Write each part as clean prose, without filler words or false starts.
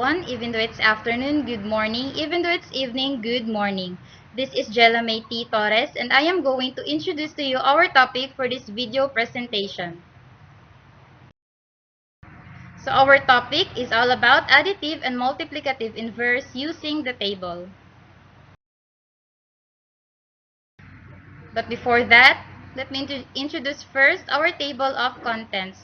everyone. Even though it's afternoon, good morning. Even though it's evening, good morning. This is Jella May T. Torres, and I am going to introduce to you our topic for this video presentation. So our topic is all about additive and multiplicative inverse using the table. But before that, let me introduce first our table of contents.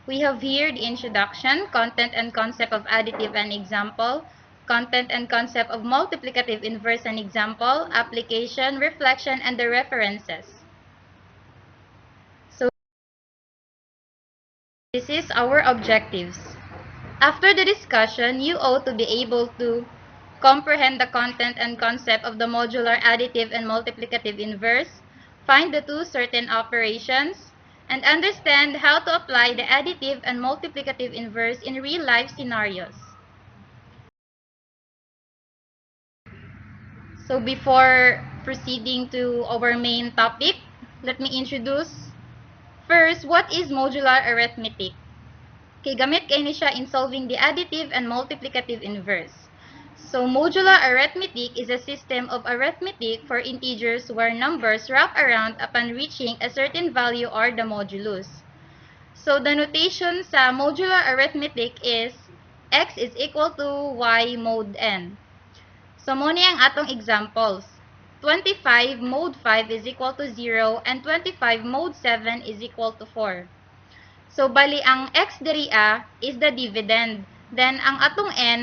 We have here the introduction, content and concept of additive and example, content and concept of multiplicative inverse and example, application, reflection, and the references. So this is our objectives. After the discussion, you ought to be able to comprehend the content and concept of the modular additive and multiplicative inverse, find the two certain operations, and understand how to apply the additive and multiplicative inverse in real-life scenarios. So before proceeding to our main topic, let me introduce first what is modular arithmetic. Kay gamit kay ni siya in solving the additive and multiplicative inverse. So modular arithmetic is a system of arithmetic for integers where numbers wrap around upon reaching a certain value or the modulus. So the notation sa modular arithmetic is x is equal to y mod n. So muna ang atong examples. 25 mod 5 is equal to 0 and 25 mod 7 is equal to 4. So, bali, ang x diriya is the dividend. Then, ang atong n,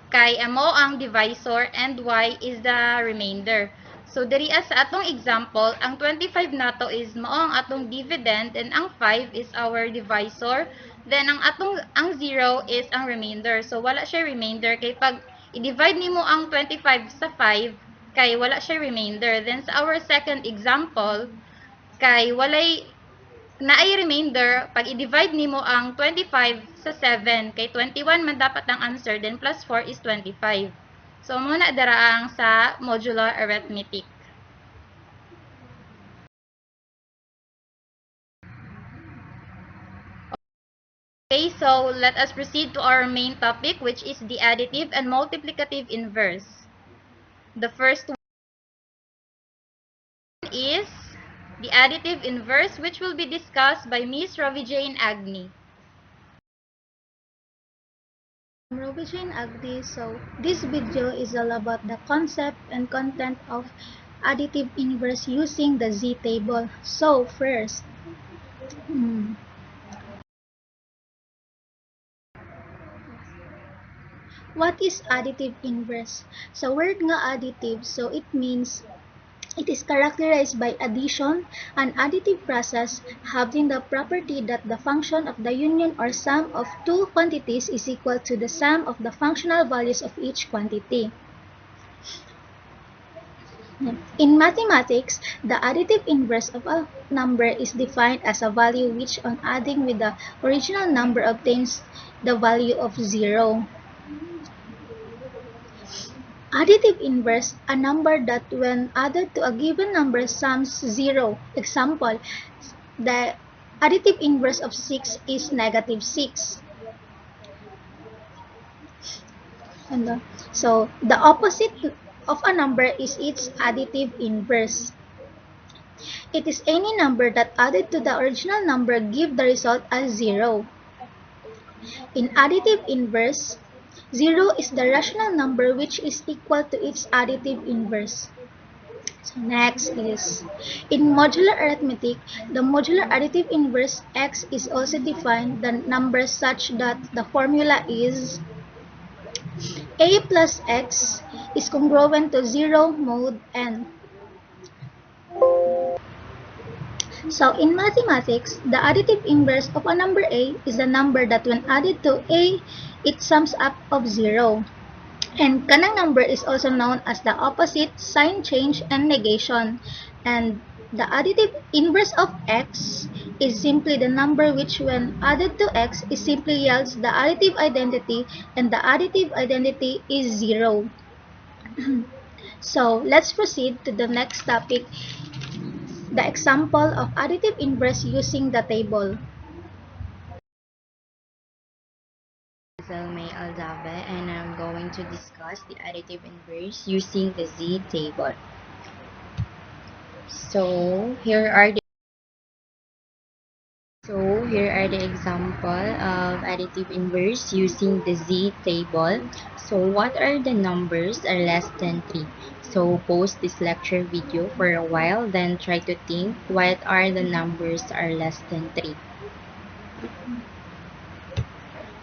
kay amo ang divisor, and y is the remainder. So, diriya sa atong example, ang 25 nato is mao ang atong dividend, and ang 5 is our divisor. Then, ang 0 is ang remainder. So, wala siya remainder. Kay pag i-divide nimo ang 25 sa 5, kay wala siya remainder. Then, sa our second example, kay walay naay remainder, pag i-divide nimo ang 25 sa 7, kay 21 man dapat ang answer, then plus 4 is 25. So, muna daraang sa modular arithmetic. Okay, so let us proceed to our main topic, which is the additive and multiplicative inverse. The first one is the additive inverse, which will be discussed by Ms. Ravijane Agni. Ravijane Agni. So this video is all about the concept and content of additive inverse using the Z table. So first, what is additive inverse? Sa word nga additive, so it means it is characterized by addition, an additive process having the property that the function of the union or sum of two quantities is equal to the sum of the functional values of each quantity. In mathematics, the additive inverse of a number is defined as a value which, on adding with the original number, obtains the value of 0. Additive inverse, a number that when added to a given number sums 0. Example, the additive inverse of 6 is negative 6. So, the opposite of a number is its additive inverse. It is any number that added to the original number give the result as 0. In additive inverse, 0 is the rational number which is equal to its additive inverse. So next is, in modular arithmetic, the modular additive inverse x is also defined the number such that the formula is a plus x is congruent to 0 mod n. So in mathematics, the additive inverse of a number a is the number that when added to a, it sums up of 0. And kanang number is also known as the opposite, sign change, and negation. And the additive inverse of x is simply the number which when added to x is simply yields the additive identity, and the additive identity is 0. So let's proceed to the next topic, the example of additive inverse using the table. Salme Aldabe, and I'm going to discuss the additive inverse using the Z table. So here are the example of additive inverse using the Z table. So what are the numbers are less than 3? So pause this lecture video for a while, then try to think what are the numbers are less than 3.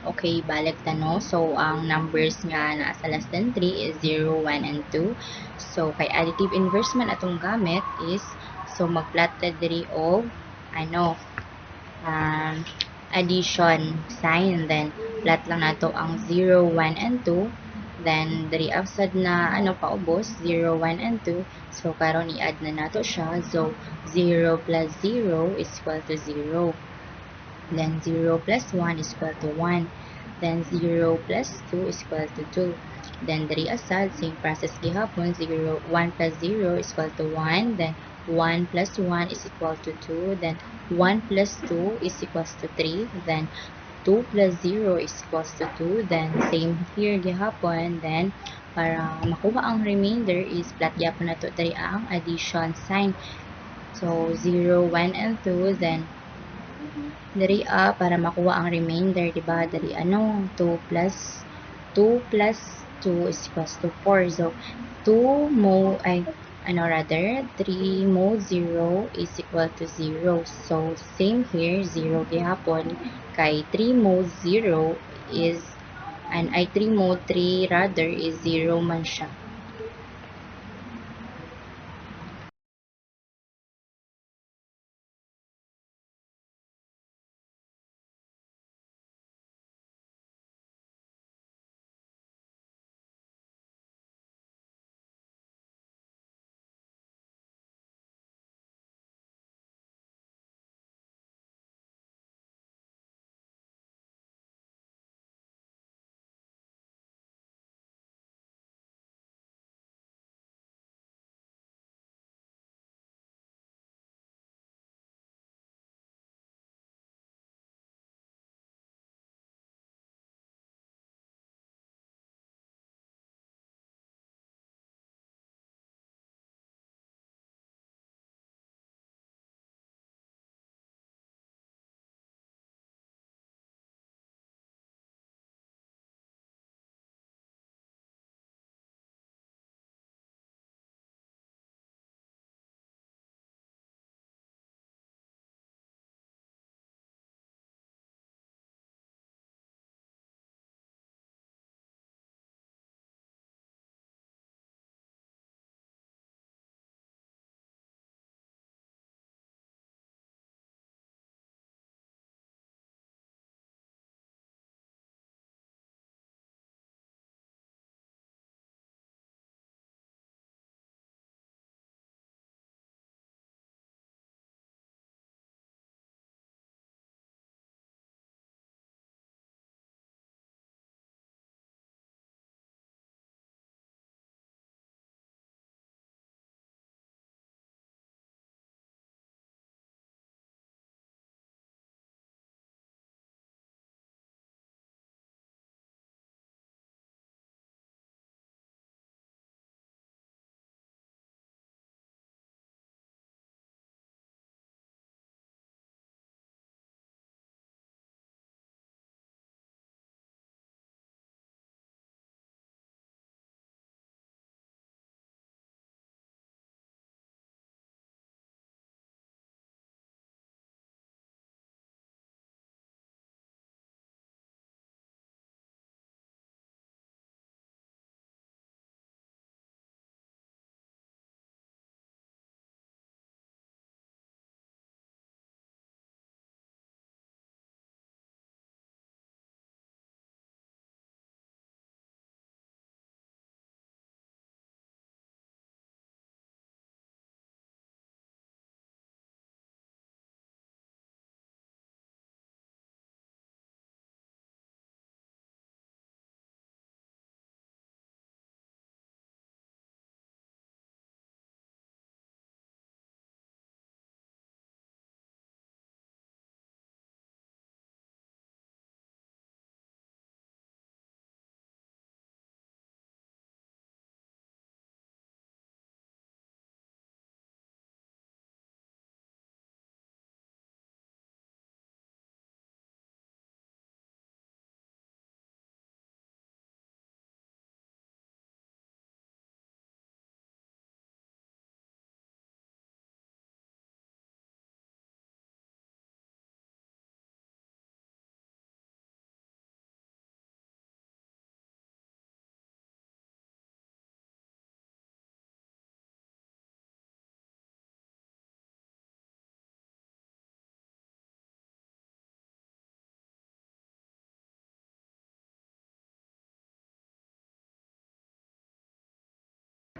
Okay, balik tanong. So, ang numbers nga nasa less than 3 is 0, 1, and 2. So, kay additive inverse man atong gamit is, so mag-plot ta diri og, um, addition sign. Then, plot lang nato ang 0, 1, and 2. Then, diri afsad na, paubos, 0, 1, and 2. So, karon i-add na nato siya. So, 0 plus 0 is equal to 0. Then 0 plus 1 is equal to 1. Then 0 plus 2 is equal to 2. Then diri aside, same process gihapon, 1 plus 0 is equal to 1. Then 1 plus 1 is equal to 2. Then 1 plus 2 is equals to 3. Then 2 plus 0 is equals to 2. Then same here gihapon. Then para makuha ang remainder is plot gyapon nato diri ang addition sign. So 0, 1, and 2. Then dari para makuha ang remainder, diba? Dari 2 plus 2 is equals to 4. So 3 mode 0 is equal to 0. So same here, 0 gihapon kay 3 mode 0 is 3 mode 3 rather is 0 man siya.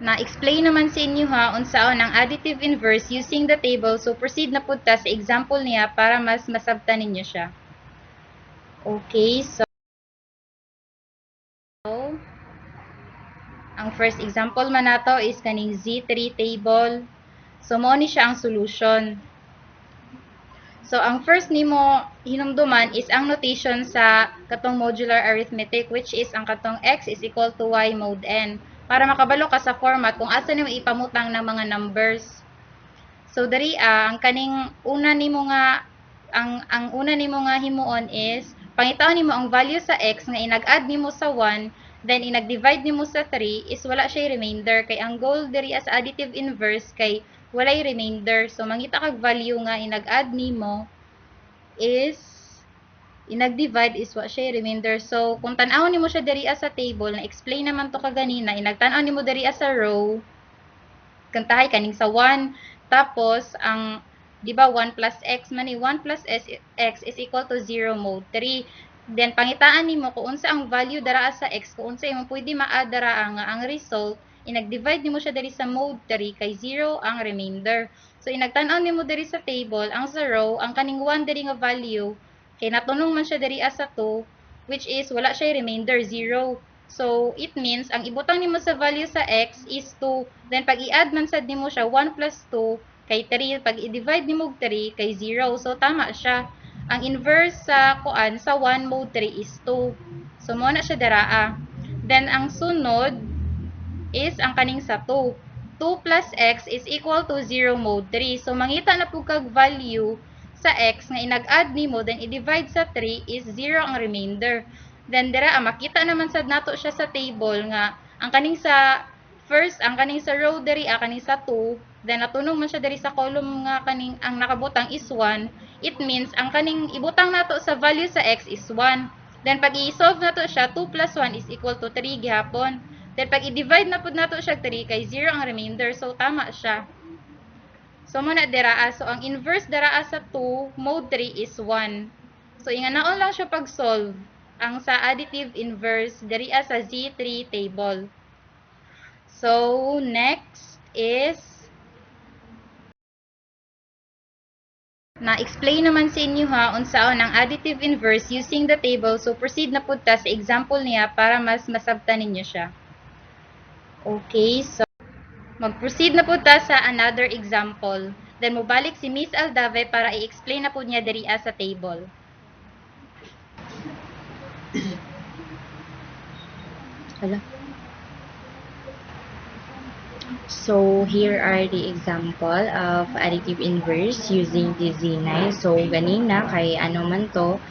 Na-explain naman sa inyo ha, unsaon ang additive inverse using the table. So, proceed na po ta sa example niya para mas masabtan ninyo siya. Okay, so, ang first example man nato is kaning Z3 table. So, mo ni siya ang solution. So, ang first nimo hinumduman is ang notation sa katong modular arithmetic, which is ang katong x is equal to y mod n. Para makabalo ka sa format kung asa nimo ipamutang ng mga numbers. So, dari ang kaning una nimo nga ang una nimo nga himuon is pangitaon nimo ang value sa x nga inag-add nimo sa 1, then inag-divide nimo sa 3 is wala siya remainder kay ang goal diri as additive inverse kay walay remainder. So mangita kag value nga inag-add nimo is inag-divide is wa siya remainder. So kung tan-aw nimo siya diri sa table na explain naman to kaganina, inagtan-aw nimo diri sa row kantahay kaning sa 1 tapos ang di ba 1 plus x man ni 1 plus x is equal to 0 mode 3. Then pangitaan nimo kung unsa ang value dara sa x, kung unsa imo pwede ma-add dara ang result, inag-divide nimo siya diri sa mode 3 kay 0 ang remainder. So inagtan-aw nimo diri sa table ang sa row ang kaning 1 diri nga value kay natunong man siya diri sa 2 which is wala siya remainder 0. So, it means, ang ibutang nimo sa value sa x is 2. Then, pag i-add man sad nimo siya, 1 plus 2 kay 3. Pag i-divide nimo 3 kay 0. So, tama siya. Ang inverse sa kuan sa 1 mode 3 is 2. So, mo na siya daraa. Then, ang sunod is ang kaning sa 2. 2 plus x is equal to 0 mode 3. So, mangita na po kag value sa x nga inag-add nimo, then i-divide sa 3 is 0 ang remainder. Then dira makita naman sad nato siya sa table nga ang kaning sa first ang kaning sa row diri kaning sa 2, then natunog man siya diri sa column nga kaning ang nakabutang is 1. It means ang kaning ibutang nato sa value sa x is 1. Then pag i-solve nato siya 2 plus 1 is equal to 3 gihapon. Then pag i-divide na pud nato siya 3 kay 0 ang remainder, so tama siya. So muna dira so ang inverse dira sa 2 mode 3 is 1. So inganaon lang siya pag solve ang sa additive inverse diri sa Z3 table. So, next is na-explain naman sa inyo ha unsaon ang additive inverse using the table. So, proceed na pud ta sa example niya para mas masabtan ninyo siya. Okay, so mag-proceed na pud ta sa another example. Then, mobalik si Miss Aldave para i-explain na pud niya diri sa table. Hala. So, here are the example of additive inverse using the Z9. So, ganina kay ano man to,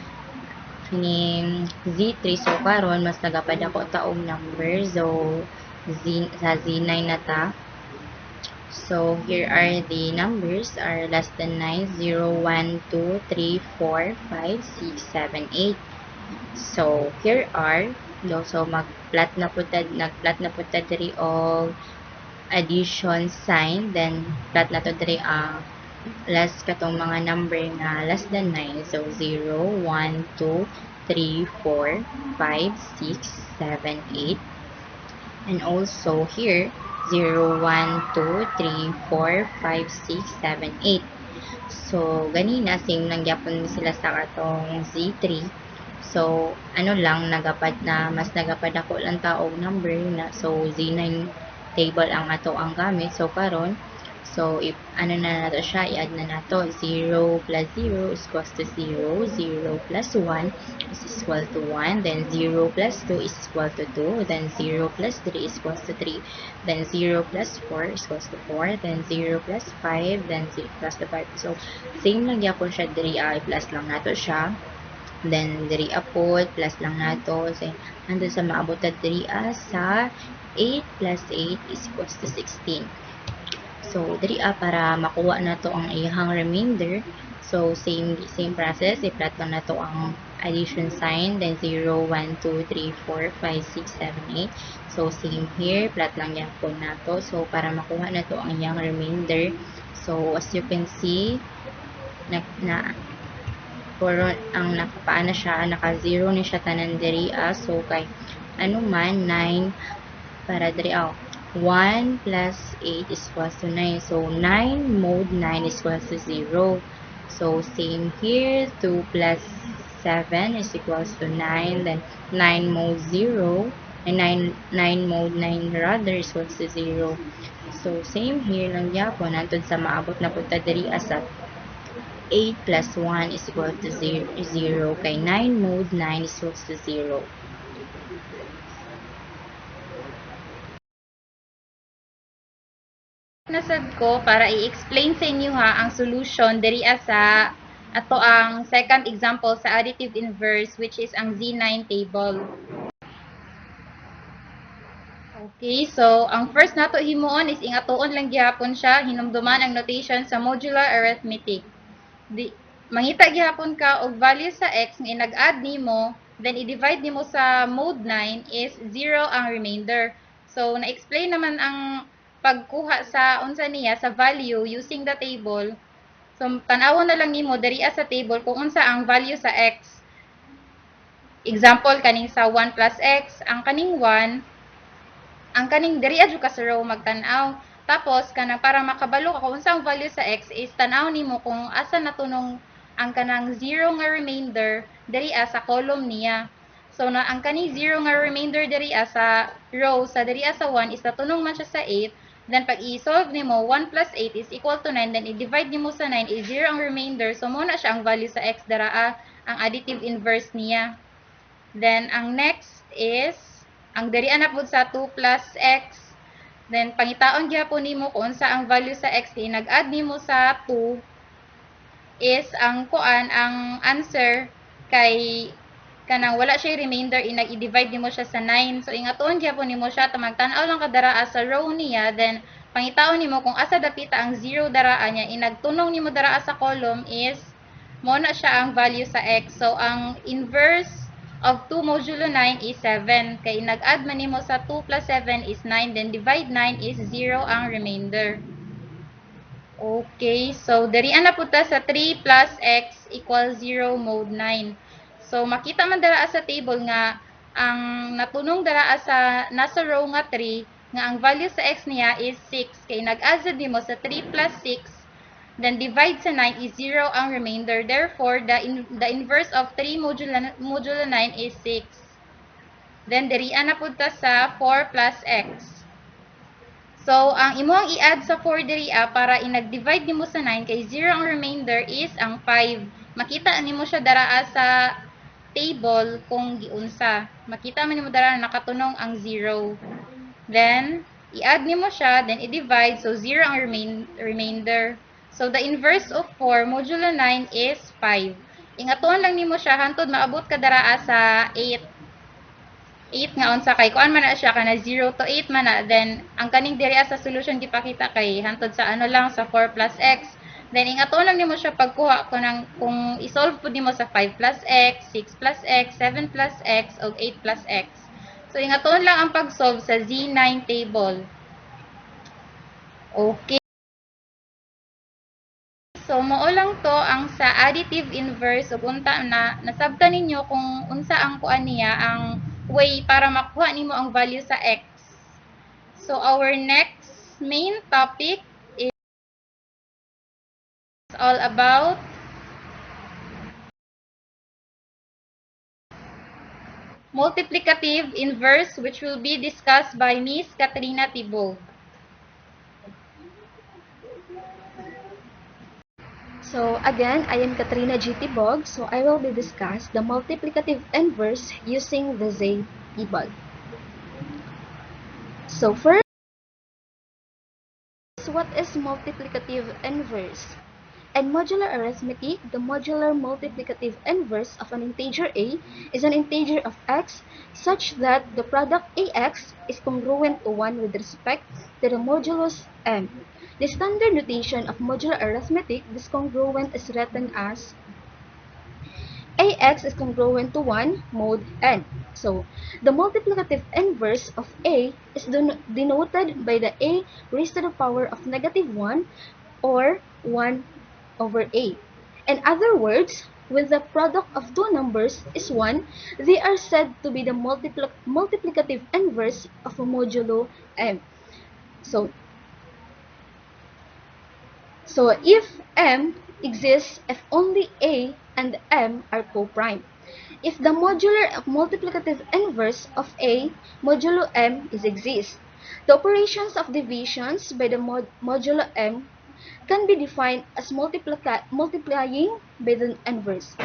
kining Z3. So, karon mas nagapad ako taong number. So, sa Z9 na ta. So, here are the numbers are less than 9, 0, 1, 2, 3, 4, 5, 6, 7, 8. So, here are, so mag-plot na po nag-plot na po diri og addition sign, then plot na to diri ang last katong mga number nga less than 9. So, 0, 1, 2, 3, 4, 5, 6, 7, 8. And also here, 0, 1, 2, 3, 4, 5, 6, 7, 8. So, ganina, same lang gyapon sila sa katong Z3. So, ano lang, mas nagapad ako lang taong number na. So, Z9 table ang ato ang gamit. So, karon so, if ano na nato siya, i-add na nato. 0 plus 0 is equals to 0. 0 plus 1 is equal to 1. Then, 0 plus 2 is equal to 2. Then, 0 plus 3 is equals to 3. Then, 0 plus 4 is equals to 4. Then, 0 plus 5. Then, 0 plus 5. So, same lang yapon siya. Diri plus lang nato siya. Then, diri apod, plus lang nato. So, nandun sa maabot na diri sa 8 plus 8 is equals to 16. So, diri para makuha na to ang iyang remainder. So, same process. I-plot lang na to ang addition sign. Then, 0, 1, 2, 3, 4, 5, 6, 7, 8. So, same here. Plot lang yan po na to. So, para makuha na to ang iyang remainder. So, as you can see, puro ang nakapaan na siya, naka-0 ni siya tanan diri. So, kay ano man, 9 para diri 1 plus 8 is equals to 9. So 9 mode 9 is equals to 0. So same here, 2 plus 7 is equals to 9. Then 9 mode 0, and 9 mode 9 rather is equals to 0. So same here lang gyapon antod sa maabot na punta diri asa 8 plus 1 is equal to 0, kay 9 mode 9 is equals to 0. Nasad ko para i-explain sa inyo ha ang solution diri sa ato ang second example sa additive inverse, which is ang Z9 table. Okay, so ang first nato himuon is ingatoon lang gihapon siya, hinumduman ang notation sa modular arithmetic. Mangita gihapon ka og value sa x nga inag-add nimo, then i-divide nimo sa mode 9 is 0 ang remainder. So na-explain naman ang pagkuha sa unsa niya sa value using the table. So tan-awon na lang nimo diri sa table kung unsa ang value sa x. Example kaning sa 1 plus x, ang kaning 1 ang kaning diri adyo ka sa row magtan-aw. Tapos kana para makabalo ka kung unsang value sa x is tan-aw nimo kung asa natunong ang kanang 0 nga remainder diri sa column niya. So na ang kaning 0 nga remainder diri sa row sa diri sa 1 is natunong man siya sa 8. Then pag i-solve nimo 1 plus 8 is equal to 9, then i-divide nimo sa 9 is 0 ang remainder. So mo na siya ang value sa x daraa ang additive inverse niya. Then ang next is ang diri na pud sa 2 plus x. Then pangitaon gyapon nimo kung unsa ang value sa x kay nag-add nimo sa 2 is ang kuan ang answer kay kanang wala siya remainder i-divide nimo siya sa 9. So ingatoon gyapon nimo siya tamagtan-aw lang kadara sa row niya, then pangitaon nimo kung asa dapita ang 0 daraa niya inagtunong nimo daraa sa column is mo na siya ang value sa x. So ang inverse of 2 modulo 9 is 7. Kay nag-add man nimo sa 2 plus 7 is 9. Then divide 9 is 0 ang remainder. Okay. So, diri na po ta sa 3 plus x equals 0 mode 9. So, makita man dara sa table nga ang natunong dara sa nasa row nga 3 nga ang value sa x niya is 6. Kay nag-add nimo sa 3 plus 6 then divide sa 9 is 0 ang remainder. Therefore, the inverse of 3 modulo 9 is 6. Then, dirian na punta sa 4 plus x. So, ang imo ang i-add sa 4 diria para inag-divide nimo sa 9 kay 0 ang remainder is ang 5. Makita nimo siya daraa sa table kung giunsa. Makita man nimo dara na nakatunong ang 0. Then, i-add nimo siya, then i-divide, so 0 ang remainder. So, the inverse of 4 modulo 9 is 5. Ingatuan lang nimo siya, hantod maabot ka daraa sa 8. 8 nga unsa kay kuan man na siya kana 0 to 8 man na, then ang kaning diri sa solution gipakita kay hantod sa ano lang sa 4 plus x. Then ingatuon lang nimo siya pagkuha kung i-solve pud nimo sa 5 plus x, 6 plus x, 7 plus x ug 8 plus x. So ingatuon lang ang pag-solve sa Z9 table. Okay. So, mao lang to ang sa additive inverse ug unta na nasabtan ninyo kung unsa ang kuan niya ang way para makuha nimo ang value sa x. So, our next main topic is all about multiplicative inverse, which will be discussed by Miss Katrina Tibog. So again, I am Katrina G. Tibog, so I will be discuss the multiplicative inverse using the Z table. So first, what is multiplicative inverse? In modular arithmetic, the modular multiplicative inverse of an integer a is an integer of x such that the product ax is congruent to 1 with respect to the modulus m. The standard notation of modular arithmetic, this congruent is written as ax is congruent to 1 mod n. So, the multiplicative inverse of a is denoted by the a raised to the power of negative 1 or 1 over a. In other words, when the product of two numbers is 1, they are said to be the multiplicative inverse of a modulo m. So if M exists if only A and M are co-prime. If the modular multiplicative inverse of A modulo M is exists, the operations of divisions by the modulo M can be defined as multiplying by the inverse.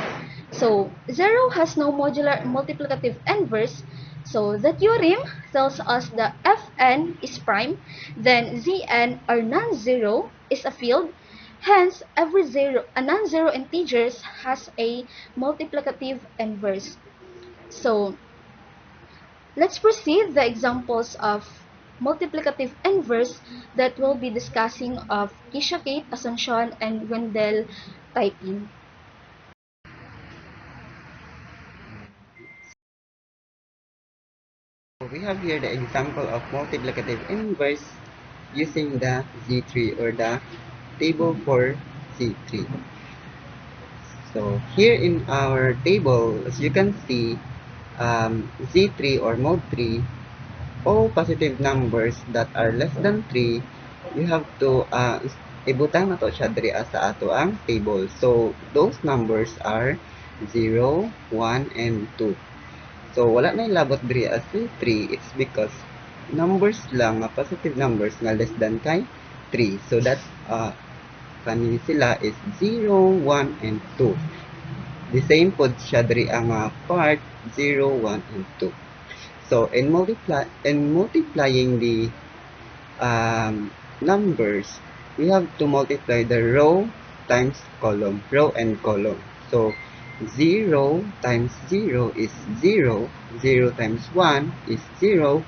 So 0 has no modular multiplicative inverse, so the theorem tells us that Fn is prime, then Zn or non-zero is a field, hence every a non-zero integer has a multiplicative inverse. So let's proceed the examples of multiplicative inverse that we'll be discussing of Kisha-Kate, Asuncion, and Wendell typing. We have here the example of multiplicative inverse using the Z3 or the table for Z3. So here in our table, as you can see, Z3 or mode 3, all positive numbers that are less than 3, you have to ibutang na to siya diri sa ato ang table. So those numbers are 0, 1, and 2. So, wala na ilabot diri as 3. It's because numbers lang, positive numbers nga less than kay 3. So, that kani sila is 0, 1, and 2. The same pod siya diri ang part 0, 1, and 2. So, in multiplying the numbers, we have to multiply the row times column, row and column. So, 0 times 0 is 0, 0 times 1 is 0,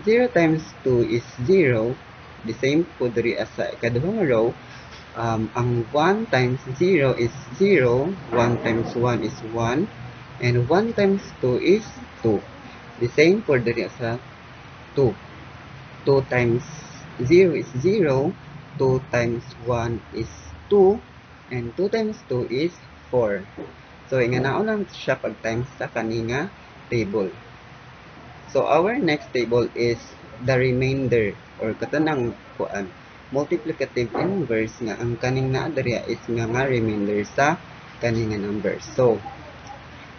0 times 2 is 0, the same po diri as sa ikaduhang row, ang 1 times 0 is 0, 1 times 1 is 1, and 1 times 2 is 2. The same po diri sa 2. 2 times 0 is 0, 2 times 1 is 2, and 2 times 2 is 4. So, inganaon lang siya pag times sa kaninga table. So, our next table is the remainder or katanang kuan multiplicative inverse nga ang kaning naa diri is nga remainder sa kaninga number. So,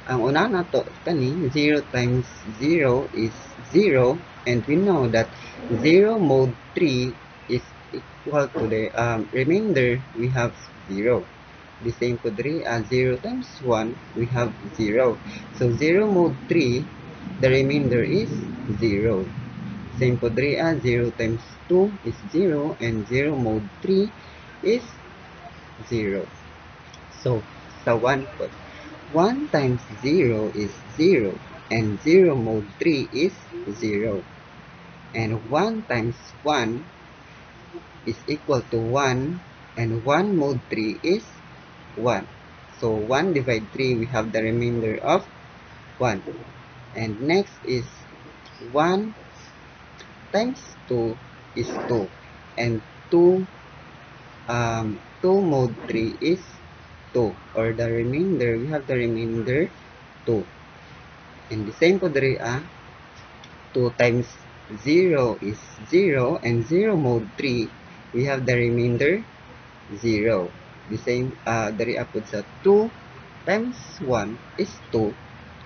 ang una nato kani 0 times 0 is 0, and we know that 0 mode 3 is equal to the remainder we have 0. The same po diri, 0 times 1, we have 0. So, 0 mode 3, the remainder is 0. Same po diri, 0 times 2 is 0, and 0 mode 3 is 0. So, sa 1 po, 1 times 0 is 0, and 0 mode 3 is 0. And 1 times 1 is equal to 1, and 1 mode 3 is 1. So 1 divide 3, we have the remainder of 1. And next is 1 times 2 is 2. And 2 mode 3 is 2. Or the remainder, we have the remainder 2. And the same po diri 2 times 0 is 0. And 0 mode 3, we have the remainder 0. The same, dari apod sa 2 times 1 is 2,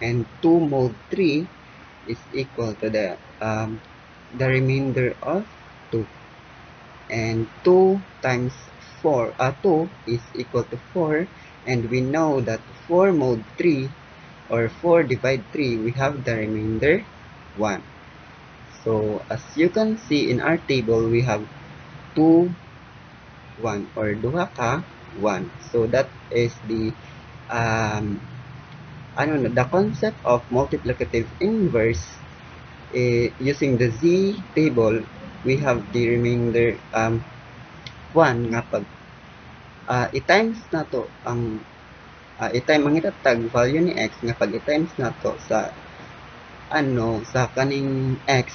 and 2 mode 3 is equal to the remainder of 2. And 2 times 4, 2 is equal to 4, and we know that 4 mode 3, or 4 divide 3, we have the remainder 1. So, as you can see in our table, we have 2, 1, or duha ka 1. So that is the the concept of multiplicative inverse. Using the Z table, we have the remainder 1 nga pag i-times na to ang i-time ang itatag value ni x nga pag i-times na to sa sa kaning x,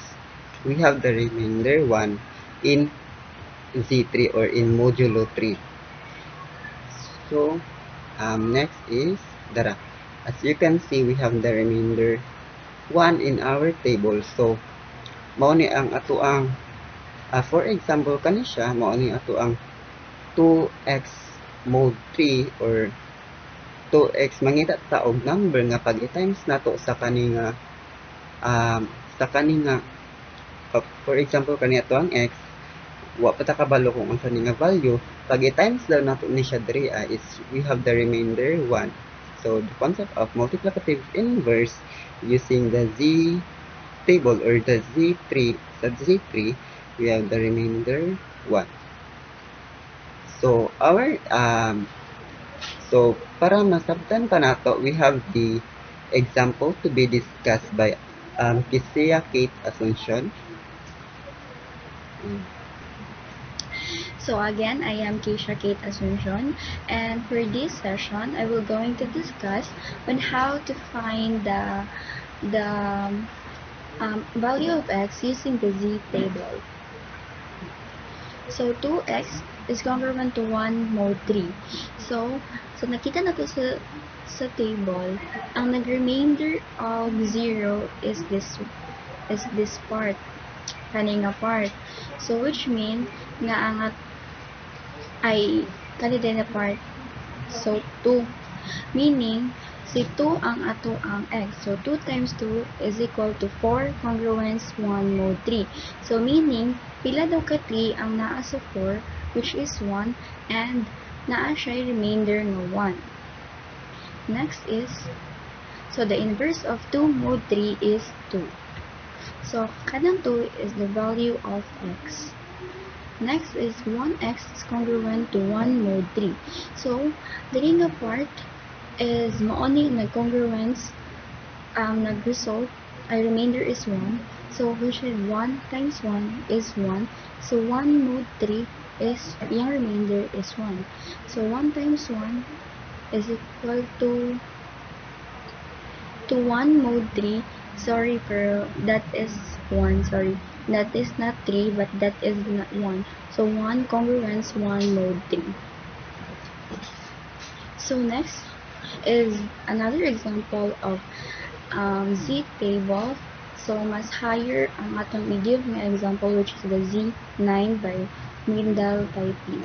we have the remainder 1 in Z3 or in modulo 3. So, next is dara. As you can see, we have the remainder 1 in our table. So, mao ni ang ato ang For example, kani siya mao ni ato ang 2x mod 3 or 2x mangita ta og number nga pag i-times nato sa kani nga for example kani ato ang x wa pa ta kabalo kung unsa ni nga value. Pag i-times daw nato ni siya diri is we have the remainder 1. So the concept of multiplicative inverse using the z table or the z3, sa z3 we have the remainder 1. So para masabtan pa nato, we have the example to be discussed by Kisia Kate Asuncion. So again, I am Keisha Kate Asuncion, and for this session, I will going to discuss on how to find the value of x using the z table. So 2x is congruent to 1 mod 3. So nakita nato sa table, ang nag-remainder of 0 is this part, kani nga part. So which mean nga ang ay kani din na part. So 2, meaning si 2 ang ato ang x. So 2 times 2 is equal to 4 congruence 1 mod 3. So meaning pila daw ka 3 ang naa sa 4, which is 1, and naa siya remainder nga 1. Next is, so the inverse of 2 mod 3 is 2. So kanang 2 is the value of x. Next is 1x is congruent to 1 mod 3. So diri nga part is maoni nag-congruence, nag-result, ay remainder is 1. So which is 1 times 1 is 1. So 1 mod 3 is, yung remainder is 1. So 1 times 1 is equal to 1 mod 3. Sorry, pero that is 1. Sorry, that is not 3, but that is not 1. So 1 congruence 1 mod 3. So next is another example of z table. So mas higher ang atong i-give nga example, which is the z9 by Mindel by P.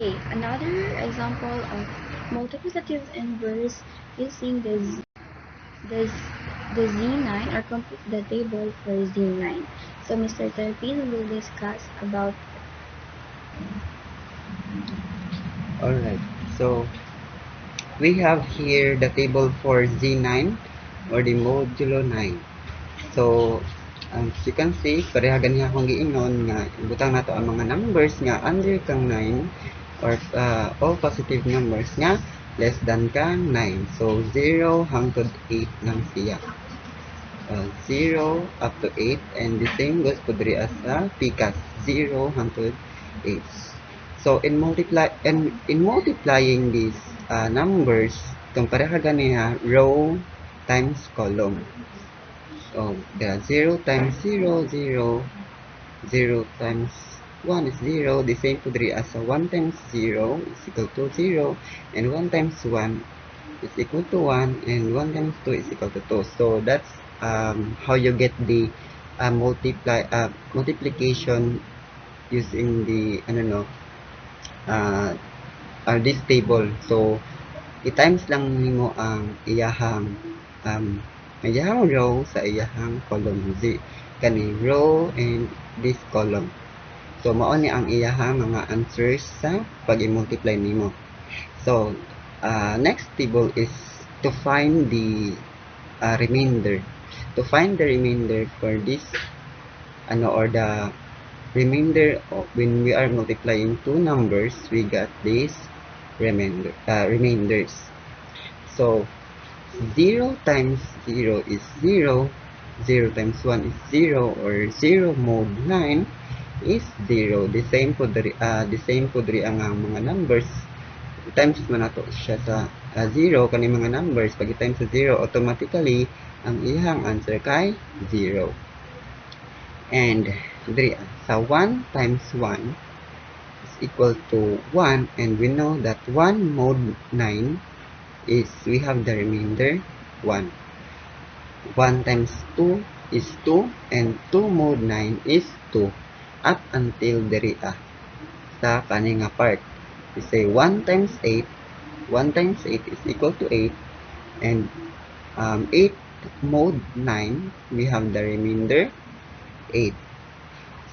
Okay, another example of multiplicative inverse using the z9 or complete the table for z9. So Mr. Terpin will discuss about. Alright, so we have here the table for z9 or the modulo 9. So as you can see, pareha ganiha akong giingon nga ibutang nato ang mga numbers nga under kang 9 or all positive numbers nga less than kang 9. So 0 hangtod 8 lang siya. 0 up to 8, and the same goes po diri as sa pikas 0 hangtod 8. So in multiplying these numbers, itong pareha ganiha row times column. So the 0 times 0, 0, 0 times 1 is 0, the same po diri as 1 times 0 is equal to 0, and 1 times 1 is equal to 1, and 1 times 2 is equal to 2. So that's how you get the multiplication using the this table. So i-times lang nimo ang iyahang row sa iyahang column, kani row and this column. So mao ni ang iyahang mga answers sa pag-i-multiply nimo. So next table is to find the remainder. To find the remainder for this or the remainder when we are multiplying two numbers, we got these remainders. So 0 times 0 is 0, 0 times 1 is 0, or 0 mod 9 is 0. The same po diri ang mga numbers. Times man nato siya sa 0 kani mga numbers. Pag i-times sa 0, automatically ang iyang answer kay 0. And diri sa 1 times 1 is equal to 1, and we know that 1 mod 9 is, we have the remainder 1. 1 times 2 is 2 and 2 mode 9 is 2 up until diri sa kani nga part. We say 1 times 8 is equal to 8 and 8 mode 9 we have the remainder 8.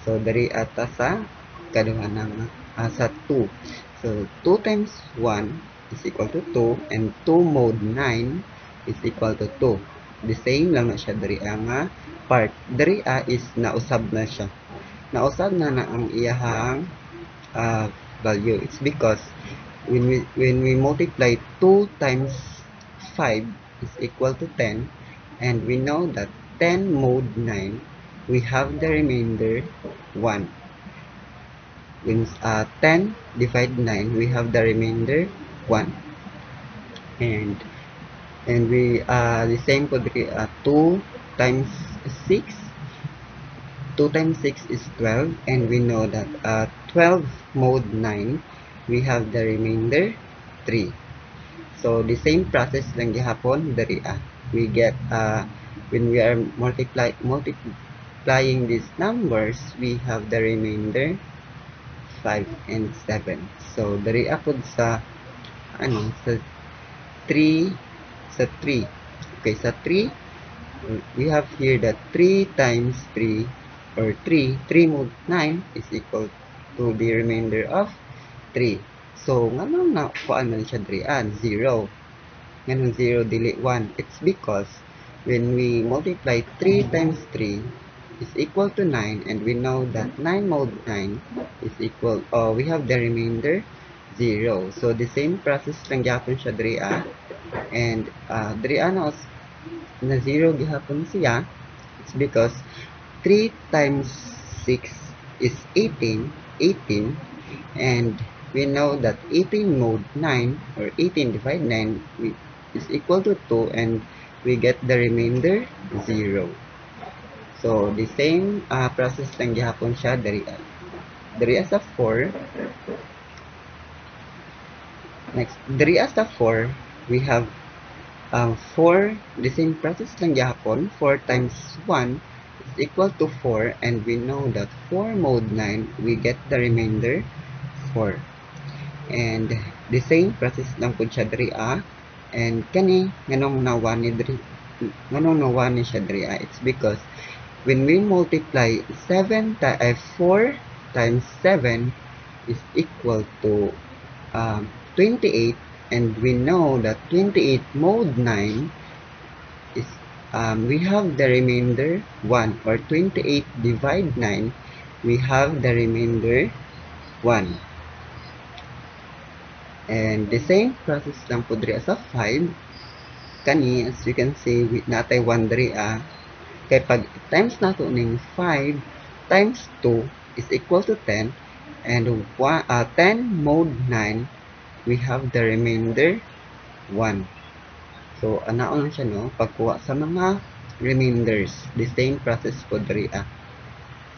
So diri ata sa kaduha sa 2. So 2 times 1 is equal to 2 and 2 mode 9 is equal to 2. The same lang na siya diri nga part. Diri is nausab na siya. Nausab na ang iyahang value. It's because when we multiply 2 times 5 is equal to 10 and we know that 10 mode 9 we have the remainder 1. When 10 divide 9 we have the remainder 1 and we the same for 2 times 6. 2 times 6 is 12 and we know that 12 mode 9 we have the remainder 3. So the same process lang gihapon diri we get when we are multiplying these numbers we have the remainder 5 and 7. So diri pod sa sa 3 okay, sa 3 we have here that 3 times 3 or 3 mode 9 is equal to the remainder of 3. So nganong na kuan man siya diri 0. Nganong 0 dili 1? It's because when we multiply 3 times 3 is equal to 9 and we know that 9 mode 9 is equal we have the remainder 0. So the same process lang gyapon siya diri and diri na 0 gihapon siya. It's because 3 times 6 is 18 and we know that 18 mode 9 or 18 divide 9 is equal to 2 and we get the remainder 0. So the same process lang gihapon siya diri sa 4. Next, diri sa 4 we have 4, the same process lang gihapon. 4 times 1 is equal to 4 and we know that 4 mode 9 we get the remainder 4. And the same process lang pud siya diri and kani nganong nawani siya diri it's because when we multiply 4 times 7 is equal to 28 and we know that 28 mode 9 is we have the remainder 1 or 28 divide 9 we have the remainder 1. And the same process lang po diri sa 5 kani as you can see with natay 1 diri kay pag times nato ning 5 times 2 is equal to 10 and 10 mode 9 we have the remainder 1. So anaon lang siya no pagkuha sa mga remainders. The same process po diri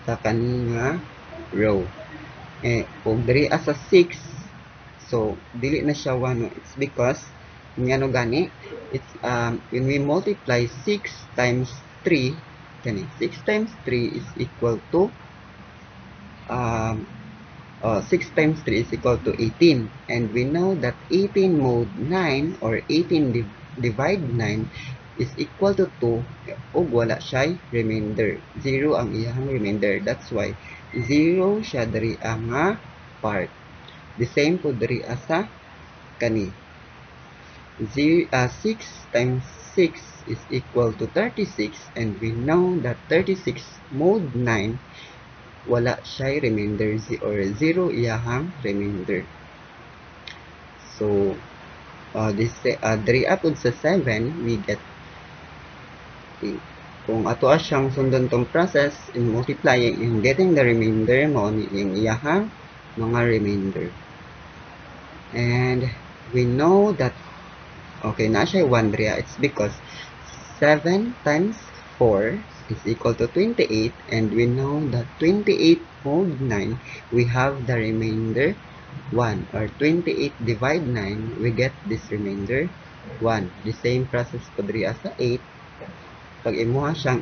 sa kanina row. Kung diri sa 6 so dili na siya 1 no? It's because ngano gani it's when we multiply 6 times 3 kani 6 times 3 is equal to 6 times 3 is equal to 18 and we know that 18 mode 9 or 18 divide 9 is equal to 2 ug wala siya remainder 0 ang iyang remainder. That's why 0 siya diri nga part. The same po diri sa kani 6 times 6 is equal to 36 and we know that 36 mode 9 wala siya remainder or 0 iyahang remainder. So this diri apod sa 7 we get kung ato siyang sundan tong process in multiplying and getting the remainder mo ni yung iyahang mga remainder. And we know that okay na siya 1 diri it's because 7 times 4 is equal to 28 and we know that 28 mode 9 we have the remainder 1 or 28 divide 9 we get this remainder 1. The same process po diri sa 8 pag imuha siyang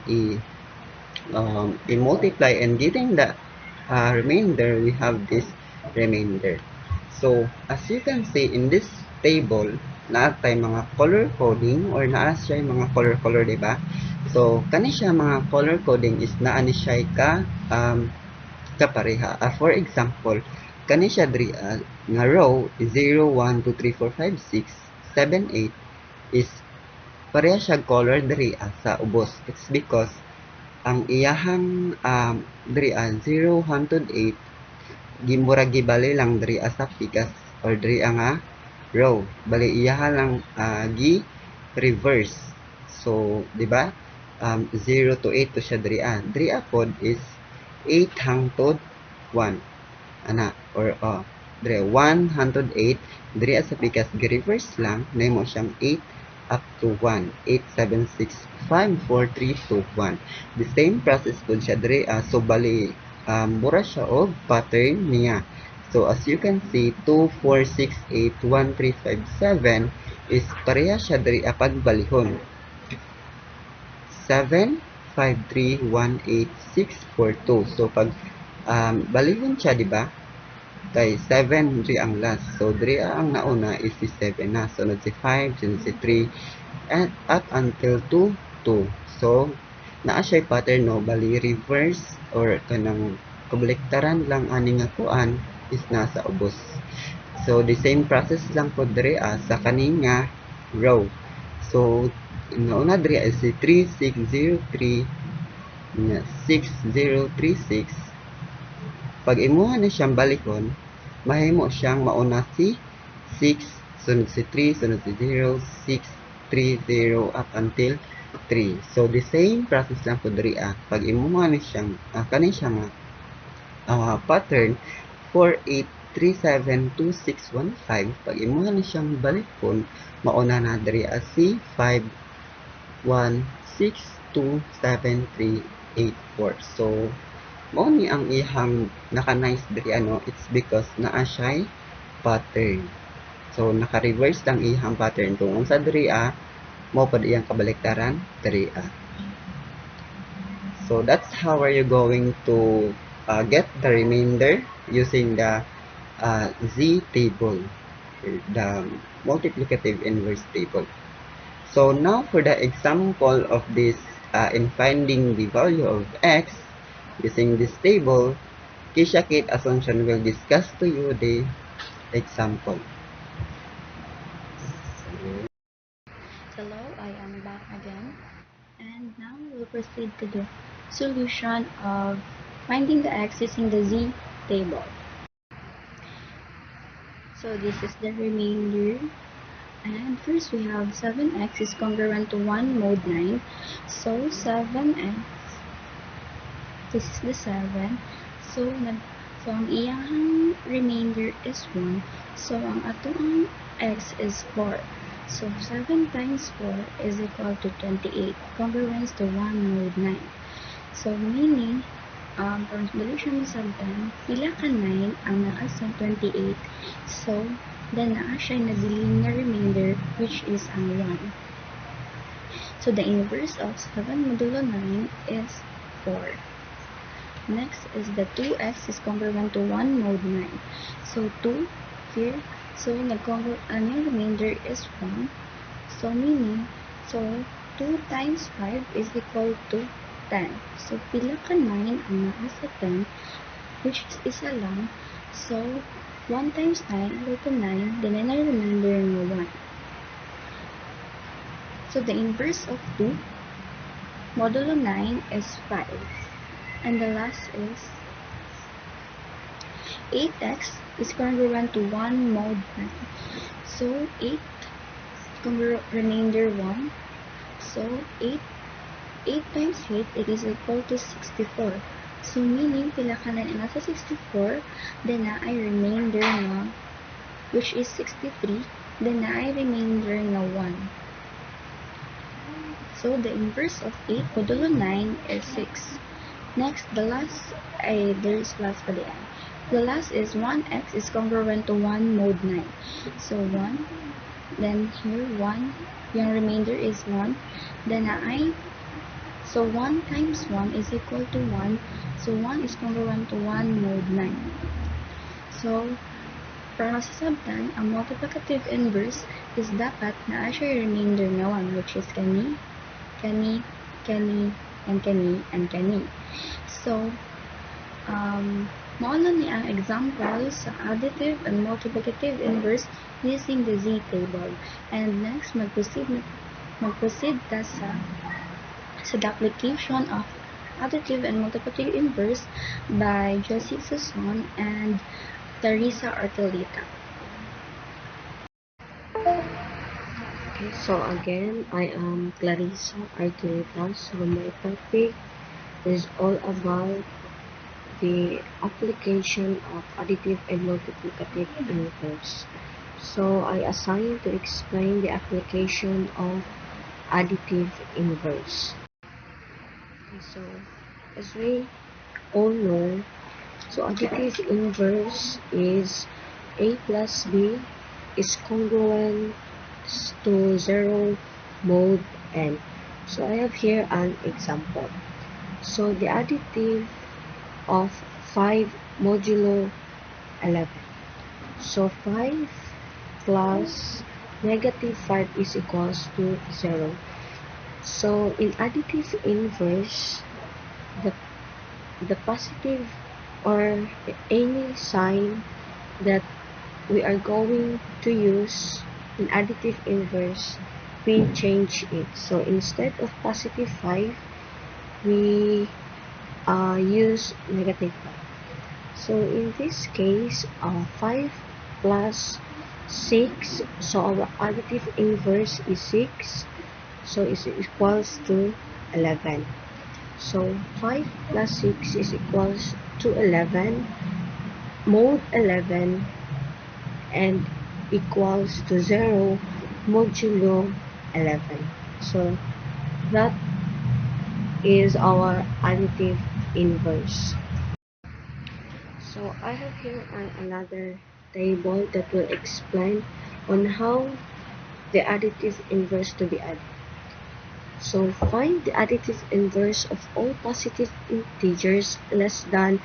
i-multiply and getting the remainder, we have this remainder. So, as you can see in this table, naa tay mga color coding or naa siya mga color, diba? So, kani siya mga color coding is naa ni siya kapareha. For example, kani siya diri nga row 0, 1, 2, 3, 4, 5, 6, 7, 8 is pareha siya color diri sa ubos. It's because ang iyahang diri 0 hangtod 8 gimura gibali lang diri sa pikas or diri nga row. Bali iyaha lang gi reverse. So, di ba? 0 to 8 to siya diri Diri pod is 8 hangtod 1. Ana or diri 1 hangtod 8 diri sa pikas gi-reverse lang nahimo siyang 8 up to 1. 8, 7, 6, 5, 4, 3, 2, 1. The same process po siya diri so bali mura siya og pattern niya. So as you can see 2, 4, 6, 8, 1, 3, 5, 7 is pareha siya diri pagbalihon. 7, 5, 3, 1, 8, 6, 4, 2. So pag balihon siya, di ba? Kay 7 diri ang last. So diri ang nauna is si 7 na. Sunod si 5, sunod si 3 and up until 2, 2. So naa siya pattern no bali reverse or kanang kabaliktaran lang ani nga kuan is nasa ubos. So the same process lang po diri sa kaning nga row. So nauna diri is si 3603 nga 6036. Pag imuha na siyang balikon, mahimo siyang mauna si 6, sunod si 3, sunod si 0, 6, 3, 0 up until 3. So the same process lang po diri pag imuha na siyang kani siyang pattern 4, 8, 3, 7, 2, 6, 1, 5. Pag imuha na siyang balikon, mauna na diri si 5, 1, 6, 2, 7, 3, 8, 4. So mao ni ang ihang naka-nice diri it's because naa siya pattern. So naka-reverse lang ihang pattern kung unsa diri mao pad iyang kabaliktaran diri So that's how are you going to get the remainder using the z table, the multiplicative inverse table. So now for the example of this in finding the value of x using this table, Kisha Kate Assumption will discuss to you the example. Hello, I am back again. And now we'll proceed to the solution of finding the x using the z table. So this is the remainder. And first we have 7x is congruent to 1 mod 9. So 7x, this is the 7. So ang iyang remainder is 1. So ang atong x is 4. So 7 times 4 is equal to 28. Congruence to 1 mod 9. So meaning, kung solution sa 7, pila ka 9 ang naa sa 28. So then naa siya nabiling na remainder which is ang 1. So the inverse of 7 modulo 9 is 4. Next is the 2x is congruent to 1 mod 9. So 2 here, so ang remainder is 1. So meaning, so 2 times 5 is equal to 10. So pila ka 9 ang naa sa 10 which is isa lang. So 1 times 9 equal to 9, then ang remainder ng 1. So the inverse of 2 modulo 9 is 5. And the last is 8x is congruent to 1 mod 9. So 8 remainder 1. So 8 times 8 it is equal to 64. So meaning pila ka na nasa 64, then na ay remainder na which is 63, then na ay remainder na 1. So the inverse of 8 modulo 9 is 6. Next, the last there's last pa diyan. The last is 1x is congruent to 1 mod 9. So 1, then here 1, yung remainder is 1, then na ay So 1 times 1 is equal to 1. So 1 is congruent to 1 mod 9. So, para masasabtan, ang multiplicative inverse is dapat naa siya remainder na 1, which is kani, kani, kani, and kani, and kani. So, mao ni ang example sa additive and multiplicative inverse using the Z table. And next, mag-proceed ta sa the application of additive and multiplicative inverse by Josie Sasson and Teresa Ortolita. Okay, so again, I am Clarissa Artolita. So my topic is all about the application of additive and multiplicative inverse. So I assigned to explain the application of additive inverse. Okay, so as we all know, so additive inverse is A plus B is congruent to 0 mod n. So I have here an example. So the additive of 5 modulo 11. So 5 plus negative 5 is equals to 0. So in additive inverse, the positive or any sign that we are going to use in additive inverse, we change it. So instead of positive 5, we use negative 5. So in this case, 5 plus 6, so our additive inverse is 6, so it equals to 11. So 5 plus 6 is equals to 11, mod 11, and equals to 0 modulo 11. So that is our additive inverse. So I have here another table that will explain on how the additive inverse to be added. So find the additive inverse of all positive integers less than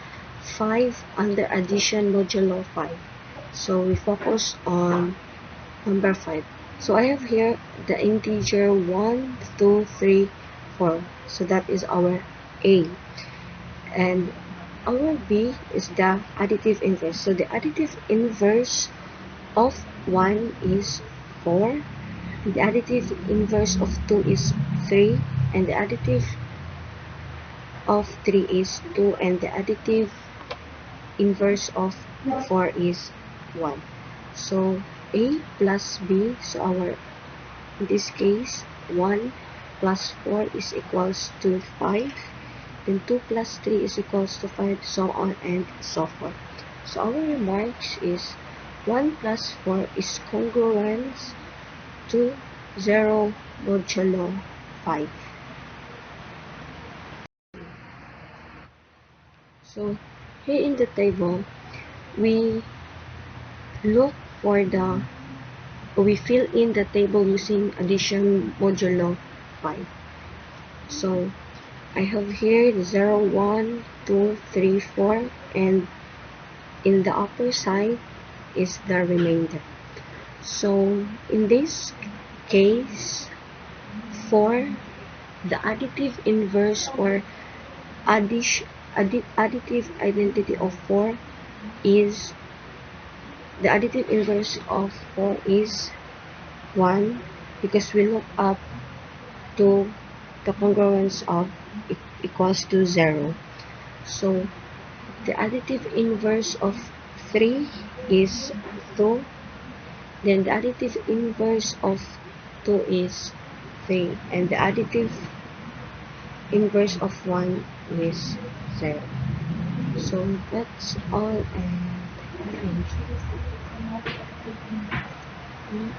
5 under addition modulo 5. So we focus on number 5. So I have here the integer 1, 2, 3, 4. So that is our A. And our B is the additive inverse. So the additive inverse of 1 is 4. The additive inverse of 2 is 3. And the additive of 3 is 2. And the additive inverse of 4 is 1. So A plus B, so our, in this case, 1 plus 4 is equals to 5. Then 2 plus 3 is equals to 5, so on and so forth. So our remarks is 1 plus 4 is congruent to 0 modulo 5. So here in the table, we look for we fill in the table using addition modulo 5. So I have here the 0, 1, 2, 3, 4, and in the upper side is the remainder. So in this case, for the additive inverse or additive identity of 4 is, the additive inverse of 4 is 1, because we look up to the congruence of equals to 0. So the additive inverse of 3 is 2. Then the additive inverse of 2 is 3. And the additive inverse of 1 is 0. So that's all, and thank you.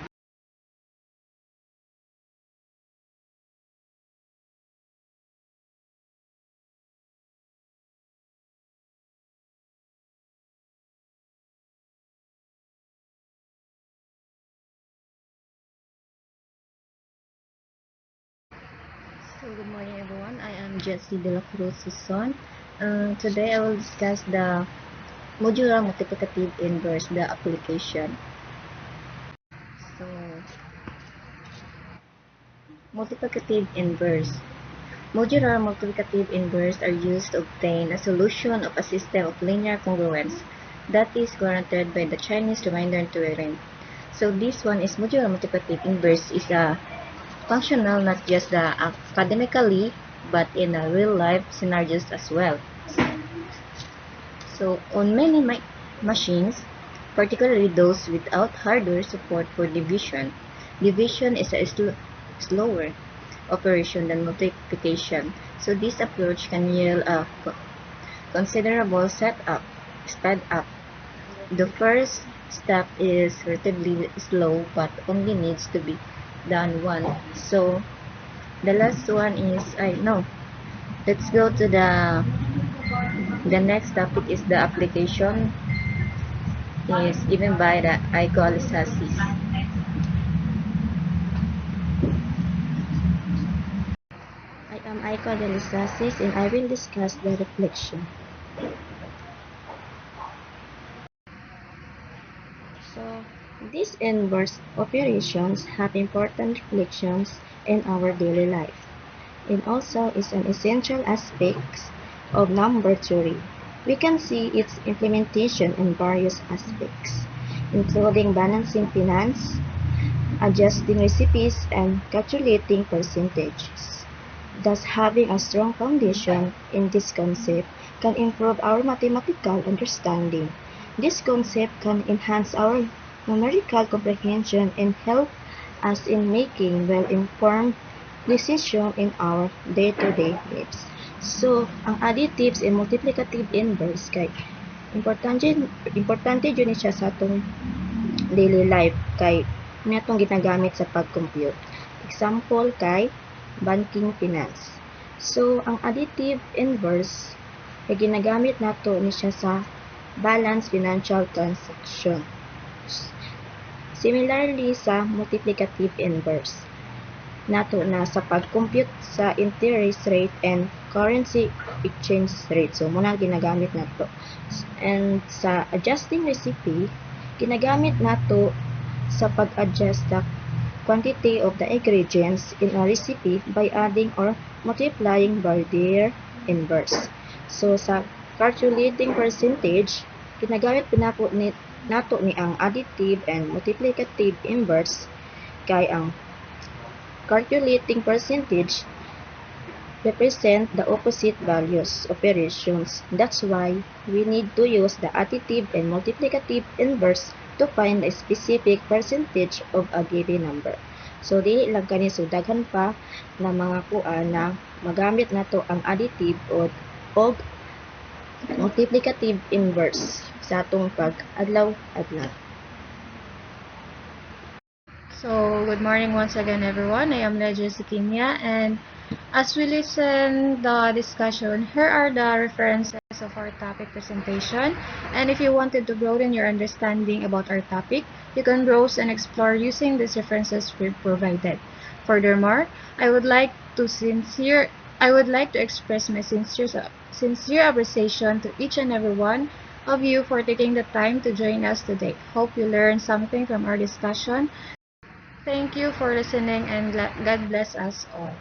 So good morning everyone, I am Jessie de la Cruz Sison. Today I will discuss the modular multiplicative inverse, the application. So multiplicative inverse. Modular multiplicative inverse are used to obtain a solution of a system of linear congruence that is guaranteed by the Chinese remainder theorem. So this one is modular multiplicative inverse is a functional not just academically but in a real life scenarios as well. So on many machines, particularly those without hardware support for division, division is a slower operation than multiplication. So this approach can yield a considerable sped up. The first step is relatively slow but only needs to be done once. So the last one is let's go to the next topic is the application is given by the icolysis. I am icolysis and I will discuss the reflection. So these inverse operations have important reflections in our daily life. It also is an essential aspect of number theory. We can see its implementation in various aspects, including balancing finance, adjusting recipes, and calculating percentages. Thus, having a strong foundation in this concept can improve our mathematical understanding. This concept can enhance our numerical comprehension and help us in making well-informed decisions in our day-to-day lives. So, ang additives and multiplicative inverse kay importante yun siya sa atong daily life kay natong ginagamit sa pag-compute. Example kay banking finance. So, ang additive inverse ay ginagamit nato ni siya sa balance financial transaction. Similarly sa multiplicative inverse, nato na sa pag-compute sa interest rate and currency exchange rate. So, muna ginagamit nato. And sa adjusting recipe, ginagamit nato sa pag-adjust the quantity of the ingredients in a recipe by adding or multiplying by their inverse. So, sa calculating percentage, ginagamit nato ni ang additive and multiplicative inverse kay ang calculating percentage represent the opposite values operations. That's why we need to use the additive and multiplicative inverse to find a specific percentage of a given number. So, dili lang kani daghan pa na mga kuan na magamit nato ang additive o multiplicative inverse sa atong pag-adlaw-adlaw. So, good morning once again, everyone. I am Legia Sikinya, and as we listen the discussion, here are the references of our topic presentation. And if you wanted to broaden your understanding about our topic, you can browse and explore using these references we've provided. Furthermore, I would like to express my sincere appreciation to each and every one of you for taking the time to join us today. Hope you learned something from our discussion. Thank you for listening, and God bless us all.